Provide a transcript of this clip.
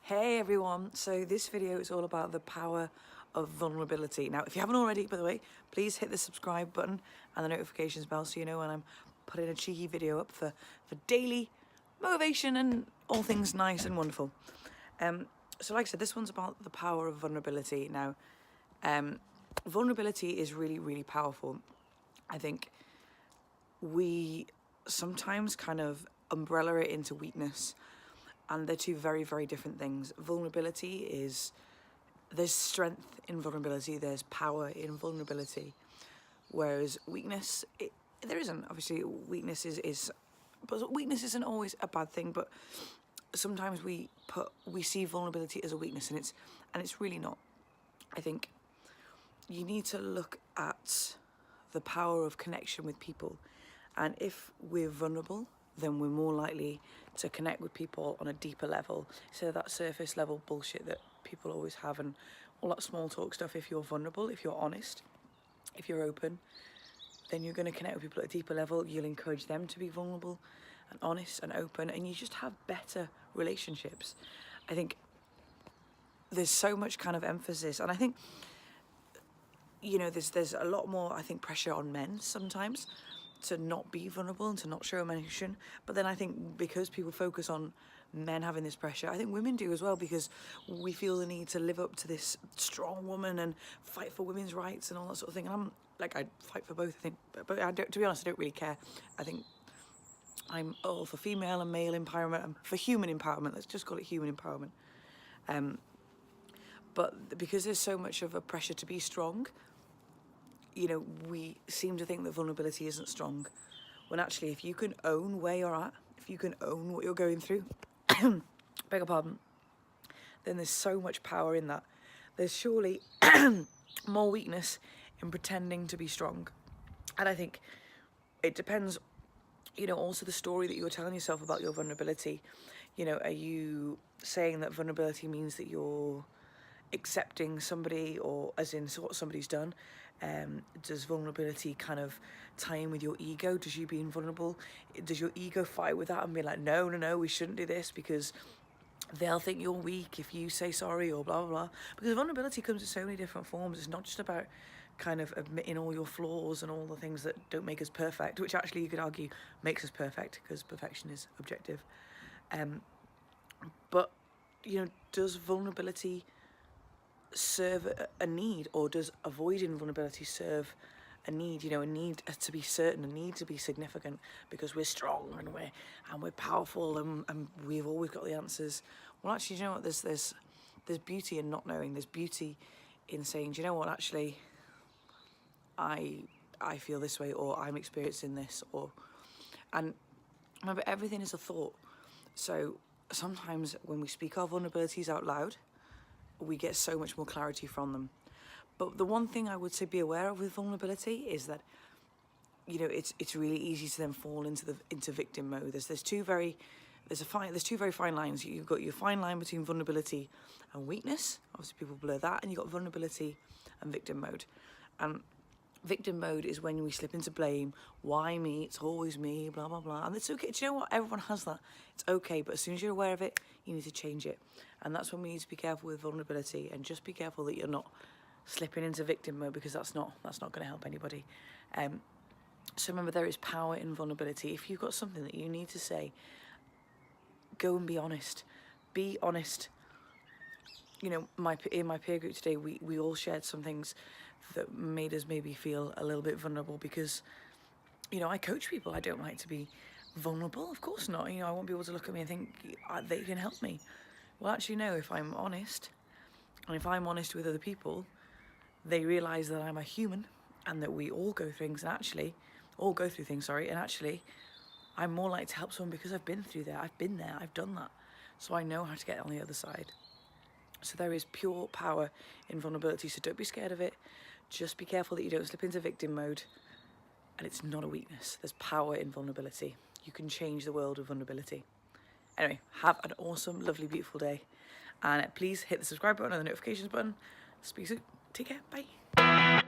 Hey everyone, so this video is all about the power of vulnerability. Now, if you haven't already, by the way, please hit the subscribe button and the notifications bell so you know when I'm putting a cheeky video up for daily motivation and all things nice and wonderful. So like I said, this one's about the power of vulnerability. Now, vulnerability is really, really powerful. I think we sometimes kind of umbrella it into weakness, and they're two very, very different things. Vulnerability is, there's strength in vulnerability, there's power in vulnerability, whereas weakness, there isn't. Obviously, weakness but weakness isn't always a bad thing, but sometimes we see vulnerability as a weakness, and it's really not. I think you need to look at the power of connection with people, and if we're vulnerable, then we're more likely to connect with people on a deeper level. So that surface level bullshit that people always have and all that small talk stuff, if you're vulnerable, if you're honest, if you're open, then you're going to connect with people at a deeper level. You'll encourage them to be vulnerable and honest and open, and you just have better relationships. I think there's so much kind of emphasis, and I think, you know, there's a lot more, I think, pressure on men sometimes to not be vulnerable and to not show emotion. But then I think because people focus on men having this pressure, I think women do as well, because we feel the need to live up to this strong woman and fight for women's rights and all that sort of thing. And I'm like, I fight for both, I think, but to be honest, I don't really care. I think I'm all for female and male empowerment and for human empowerment. Let's just call it human empowerment. But because there's so much of a pressure to be strong, you know, we seem to think that vulnerability isn't strong, when actually if you can own where you're at, if you can own what you're going through, beg your pardon, then there's so much power in that. There's surely more weakness in pretending to be strong. And I think it depends, you know, also the story that you're telling yourself about your vulnerability. You know, are you saying that vulnerability means that you're accepting somebody, or as in what somebody's done? Does vulnerability kind of tie in with your ego? Does you being vulnerable, does your ego fight with that and be like, no, we shouldn't do this because they'll think you're weak if you say sorry, or blah, blah, blah? Because vulnerability comes in so many different forms. It's not just about kind of admitting all your flaws and all the things that don't make us perfect, which actually you could argue makes us perfect, because perfection is objective. But, you know, does vulnerability serve a need, or does avoiding vulnerability serve a need? You know, a need to be certain, a need to be significant because we're strong and we're powerful and we've always got the answers. Well, actually, you know what? There's beauty in not knowing. There's beauty in saying, do you know what? Actually, I feel this way, or I'm experiencing this, and remember, everything is a thought. So sometimes when we speak our vulnerabilities out loud, we get so much more clarity from them. But the one thing I would say be aware of with vulnerability is that, you know, it's really easy to then fall into victim mode. There's two very fine lines. You've got your fine line between vulnerability and weakness. Obviously, people blur that, and you've got vulnerability and victim mode. Victim mode is when we slip into blame. Why me? It's always me, blah, blah, blah. And it's okay. Do you know what? Everyone has that. It's okay. But as soon as you're aware of it, you need to change it. And that's when we need to be careful with vulnerability, and just be careful that you're not slipping into victim mode, because that's not going to help anybody. So remember, there is power in vulnerability. If you've got something that you need to say, go and be honest. Be honest. You know, in my peer group today, we all shared some things that made us maybe feel a little bit vulnerable, because, you know, I coach people. I don't like to be vulnerable, of course not. You know, I want people to look at me and think they can help me. Well, actually, no, if I'm honest, and if I'm honest with other people, they realise that I'm a human and that we all go through things, and actually, I'm more likely to help someone because I've been through that. I've been there, I've done that. So I know how to get on the other side. So there is pure power in vulnerability, so don't be scared of it. Just be careful that you don't slip into victim mode, and it's not a weakness. There's power in vulnerability. You can change the world with vulnerability. Anyway, have an awesome, lovely, beautiful day, and please hit the subscribe button and the notifications button. Speak soon. Take care. Bye.